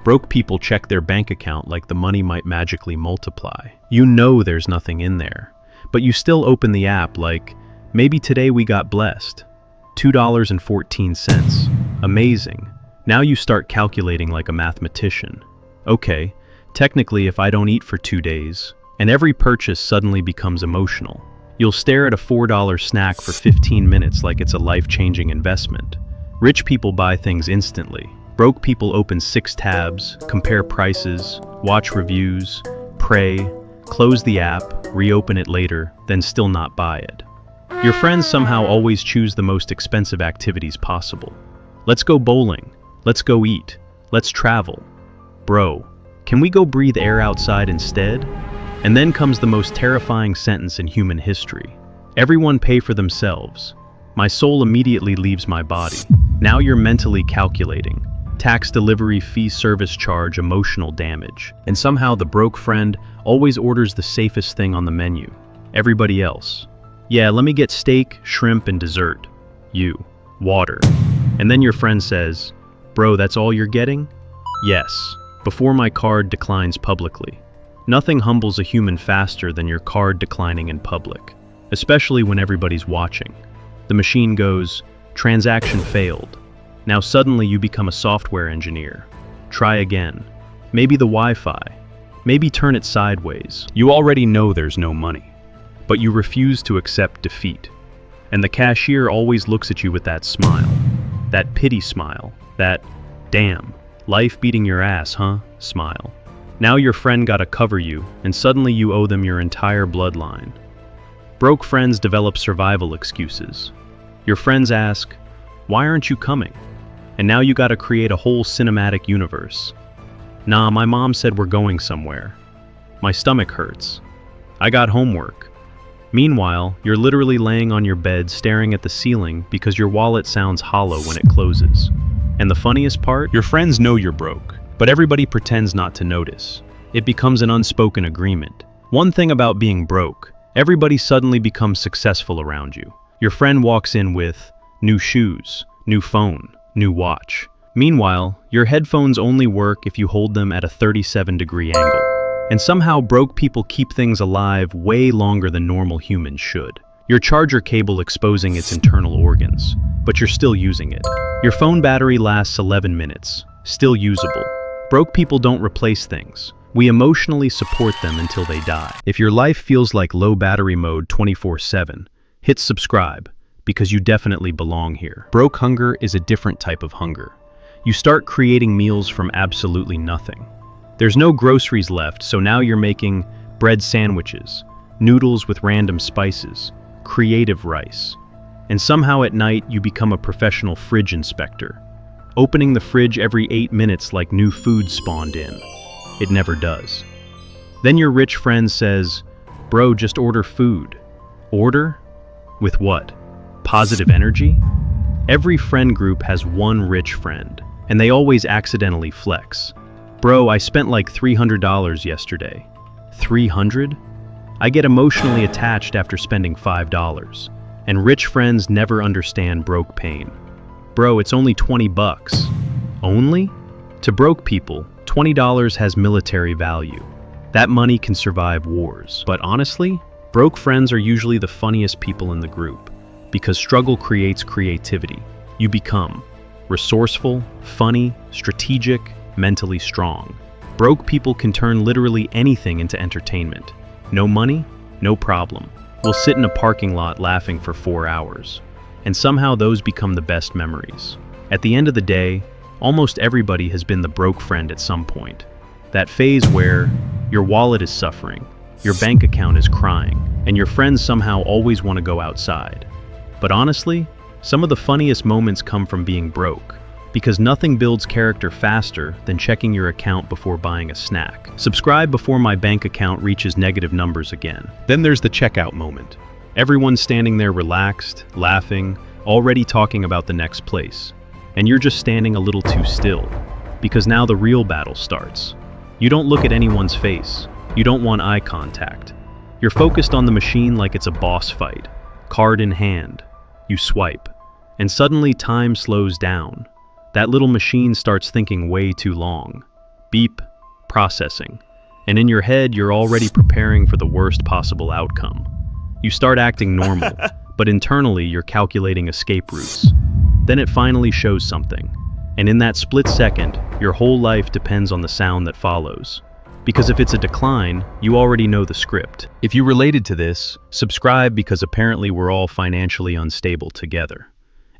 Broke people check their bank account like the money might magically multiply. You know there's nothing in there, but you still open the app like, maybe today we got blessed. $2.14. Amazing. Now you start calculating like a mathematician. Okay, technically if I don't eat for 2 days, and every purchase suddenly becomes emotional. You'll stare at a $4 snack for 15 minutes like it's a life-changing investment. Rich people buy things instantly. Broke people open 6 tabs, compare prices, watch reviews, pray, close the app, reopen it later, then still not buy it. Your friends somehow always choose the most expensive activities possible. Let's go bowling. Let's go eat. Let's travel. Bro, can we go breathe air outside instead? And then comes the most terrifying sentence in human history. Everyone pay for themselves. My soul immediately leaves my body. Now you're mentally calculating. Tax, delivery, fee, service charge, emotional damage. And somehow the broke friend always orders the safest thing on the menu. Everybody else. Yeah, let me get steak, shrimp, and dessert. You. Water. And then your friend says, bro, that's all you're getting? Yes. Before my card declines publicly. Nothing humbles a human faster than your card declining in public, especially when everybody's watching. The machine goes, transaction failed. Now suddenly you become a software engineer. Try again. Maybe the Wi-Fi. Maybe turn it sideways. You already know there's no money, but you refuse to accept defeat. And the cashier always looks at you with that smile. That pity smile. That, damn, life beating your ass, huh? Smile. Now your friend gotta cover you, and suddenly you owe them your entire bloodline. Broke friends develop survival excuses. Your friends ask, why aren't you coming? And now you gotta create a whole cinematic universe. Nah, my mom said we're going somewhere. My stomach hurts. I got homework. Meanwhile, you're literally laying on your bed staring at the ceiling because your wallet sounds hollow when it closes. And the funniest part? Your friends know you're broke, but everybody pretends not to notice. It becomes an unspoken agreement. One thing about being broke, everybody suddenly becomes successful around you. Your friend walks in with new shoes, new phone, new watch. Meanwhile, your headphones only work if you hold them at a 37-degree angle. And somehow broke people keep things alive way longer than normal humans should. Your charger cable exposing its internal organs, but you're still using it. Your phone battery lasts 11 minutes, still usable. Broke people don't replace things. We emotionally support them until they die. If your life feels like low battery mode 24/7, hit subscribe, because you definitely belong here. Broke hunger is a different type of hunger. You start creating meals from absolutely nothing. There's no groceries left, so now you're making bread sandwiches, noodles with random spices, creative rice. And somehow at night you become a professional fridge inspector, opening the fridge every 8 minutes like new food spawned in. It never does. Then your rich friend says, bro, just order food. Order? With what? Positive energy? Every friend group has one rich friend, and they always accidentally flex. Bro, I spent like $300 yesterday. 300? I get emotionally attached after spending $5. And rich friends never understand broke pain. Bro, it's only 20 bucks. Only? To broke people, $20 has military value. That money can survive wars. But honestly, broke friends are usually the funniest people in the group, because struggle creates creativity. You become resourceful, funny, strategic, mentally strong. Broke people can turn literally anything into entertainment. No money? No problem. We'll sit in a parking lot laughing for 4 hours. And somehow those become the best memories. At the end of the day, almost everybody has been the broke friend at some point. That phase where your wallet is suffering, your bank account is crying, and your friends somehow always want to go outside. But honestly, some of the funniest moments come from being broke, because nothing builds character faster than checking your account before buying a snack. Subscribe before my bank account reaches negative numbers again. Then there's the checkout moment. Everyone's standing there relaxed, laughing, already talking about the next place. And you're just standing a little too still, because now the real battle starts. You don't look at anyone's face. You don't want eye contact. You're focused on the machine like it's a boss fight. Card in hand. You swipe. And suddenly time slows down. That little machine starts thinking way too long. Beep, processing. And in your head, you're already preparing for the worst possible outcome. You start acting normal, but internally you're calculating escape routes. Then it finally shows something. And in that split second, your whole life depends on the sound that follows. Because if it's a decline, you already know the script. If you related to this, subscribe because apparently we're all financially unstable together.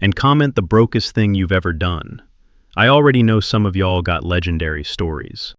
And comment the brokest thing you've ever done. I already know some of y'all got legendary stories.